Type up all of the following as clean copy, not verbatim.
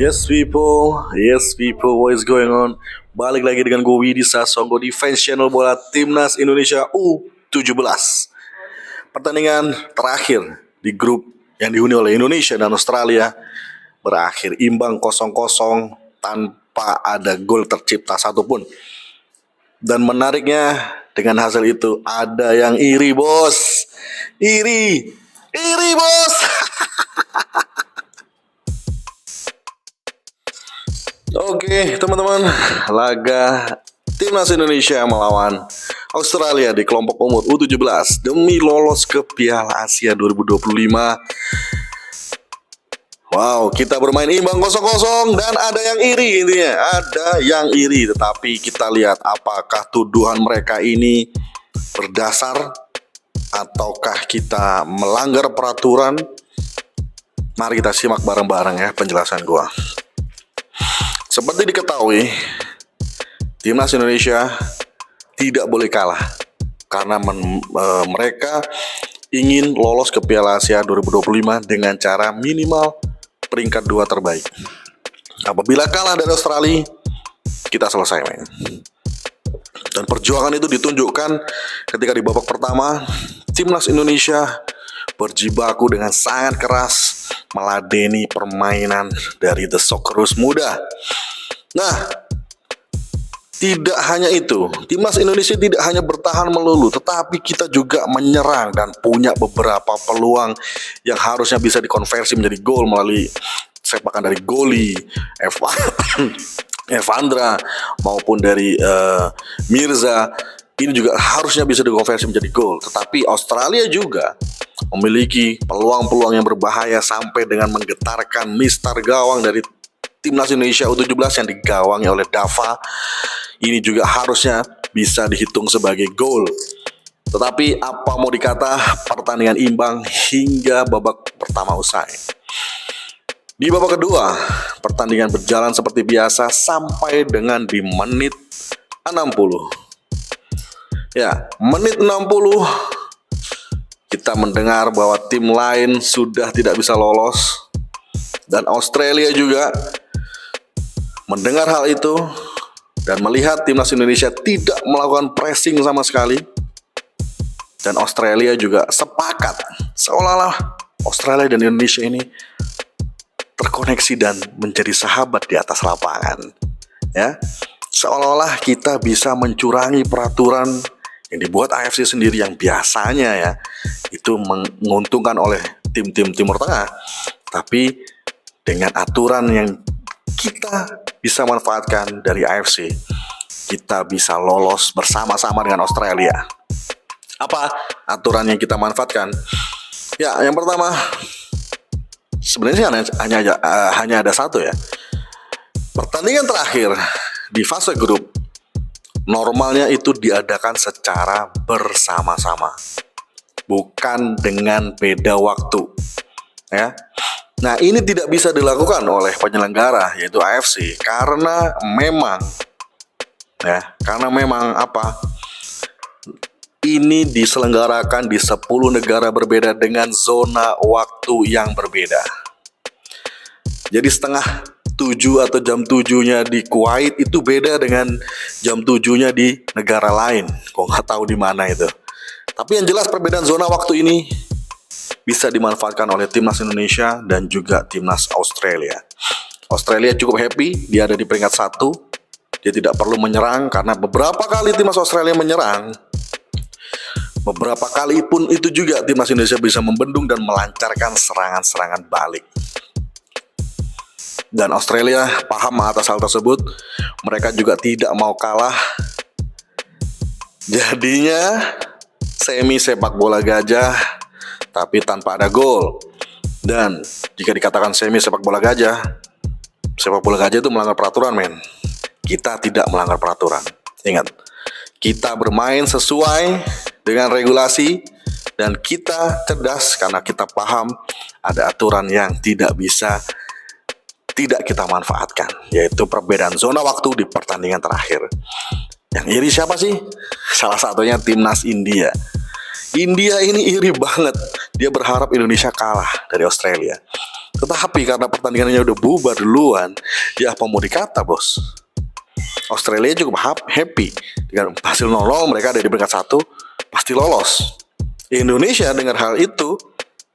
Yes people, what is going on? Balik lagi dengan gue Widi Sasongko di fans channel bola Timnas Indonesia U17. Pertandingan terakhir di grup yang dihuni oleh Indonesia dan Australia berakhir imbang 0-0 tanpa ada gol tercipta satupun. Dan menariknya dengan hasil itu ada yang iri bos. Iri bos. Oke teman-teman, laga Timnas Indonesia melawan Australia di kelompok umur U17 demi lolos ke Piala Asia 2025. Wow, kita bermain imbang 0-0 dan ada yang iri intinya. Ada yang iri, tetapi kita lihat apakah tuduhan mereka ini berdasar ataukah kita melanggar peraturan. Mari kita simak bareng-bareng ya penjelasan gua. Seperti diketahui, Timnas Indonesia tidak boleh kalah karena mereka ingin lolos ke Piala Asia 2025 dengan cara minimal peringkat 2 terbaik. Apabila kalah dari Australia, kita selesai main. Dan perjuangan itu ditunjukkan ketika di babak pertama, Timnas Indonesia berjibaku dengan sangat keras meladeni permainan dari The Socceroos muda. Nah, tidak hanya itu, Timnas Indonesia tidak hanya bertahan melulu, tetapi kita juga menyerang dan punya beberapa peluang yang harusnya bisa dikonversi menjadi gol melalui sepakan dari Goli, Evandra maupun dari Mirza. Ini juga harusnya bisa dikonversi menjadi gol. Tetapi Australia juga memiliki peluang-peluang yang berbahaya sampai dengan menggetarkan mistar gawang dari Timnas Indonesia U17 yang digawangi oleh Dava. Ini juga harusnya bisa dihitung sebagai gol. Tetapi apa mau dikata, pertandingan imbang hingga babak pertama usai. Di babak kedua, pertandingan berjalan seperti biasa sampai dengan di menit 60. Ya, menit 60 kita mendengar bahwa tim lain sudah tidak bisa lolos. Dan Australia juga mendengar hal itu dan melihat Timnas Indonesia tidak melakukan pressing sama sekali. Dan Australia juga sepakat seolah-olah Australia dan Indonesia ini terkoneksi dan menjadi sahabat di atas lapangan. Ya, seolah-olah kita bisa mencurangi peraturan yang dibuat AFC sendiri yang biasanya ya itu menguntungkan oleh tim-tim Timur Tengah, tapi dengan aturan yang kita bisa manfaatkan dari AFC, kita bisa lolos bersama-sama dengan Australia. Apa aturan yang kita manfaatkan? Ya, yang pertama sebenarnya hanya ada satu ya. Pertandingan terakhir di fase grup normalnya itu diadakan secara bersama-sama, bukan dengan beda waktu. Ya, nah ini tidak bisa dilakukan oleh penyelenggara yaitu AFC karena memang apa? Ini diselenggarakan di 10 negara berbeda dengan zona waktu yang berbeda. Jadi setengah 7 atau jam 7-nya di Kuwait itu beda dengan jam 7-nya di negara lain. Kok nggak tahu di mana itu. Tapi yang jelas perbedaan zona waktu ini bisa dimanfaatkan oleh Timnas Indonesia dan juga Timnas Australia. Australia cukup happy, dia ada di peringkat 1. Dia tidak perlu menyerang karena beberapa kali Timnas Australia menyerang. Beberapa kali pun itu juga Timnas Indonesia bisa membendung dan melancarkan serangan-serangan balik. Dan Australia paham atas hal tersebut. Mereka juga tidak mau kalah. Jadinya semi sepak bola gajah tapi tanpa ada gol. Dan jika dikatakan semi sepak bola gajah itu melanggar peraturan, men. Kita tidak melanggar peraturan. Ingat, kita bermain sesuai dengan regulasi dan kita cerdas karena kita paham ada aturan yang tidak kita manfaatkan, yaitu perbedaan zona waktu di pertandingan terakhir. Yang iri siapa sih? Salah satunya Timnas India. India ini iri banget. Dia berharap Indonesia kalah dari Australia. Tetapi karena pertandingannya udah bubar duluan, ya apa mau dikata bos. Australia cukup happy dengan hasil 0-0, mereka ada di peringkat 1, pasti lolos. Indonesia dengan hal itu,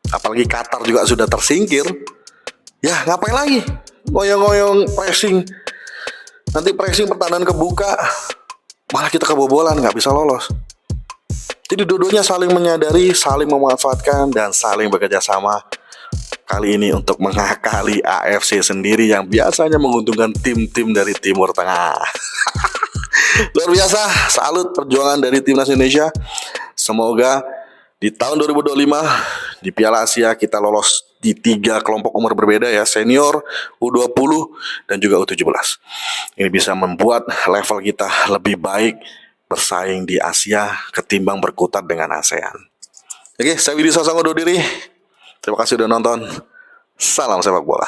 apalagi Qatar juga sudah tersingkir, ya ngapain lagi ngoyong-ngoyong pressing. Nanti pressing pertahanan kebuka, malah kita kebobolan, nggak bisa lolos. Jadi dua-duanya saling menyadari, saling memanfaatkan, dan saling bekerja sama kali ini untuk mengakali AFC sendiri yang biasanya menguntungkan tim-tim dari Timur Tengah. Luar biasa, salut perjuangan dari timnas Indonesia. Semoga di tahun 2025 di Piala Asia kita lolos di 3 kelompok umur berbeda ya, senior, U20 dan juga U17. Ini bisa membuat level kita lebih baik bersaing di Asia ketimbang berkutat dengan ASEAN. Oke, saya Widi Sasongko undur diri. Terima kasih sudah nonton. Salam sepak bola.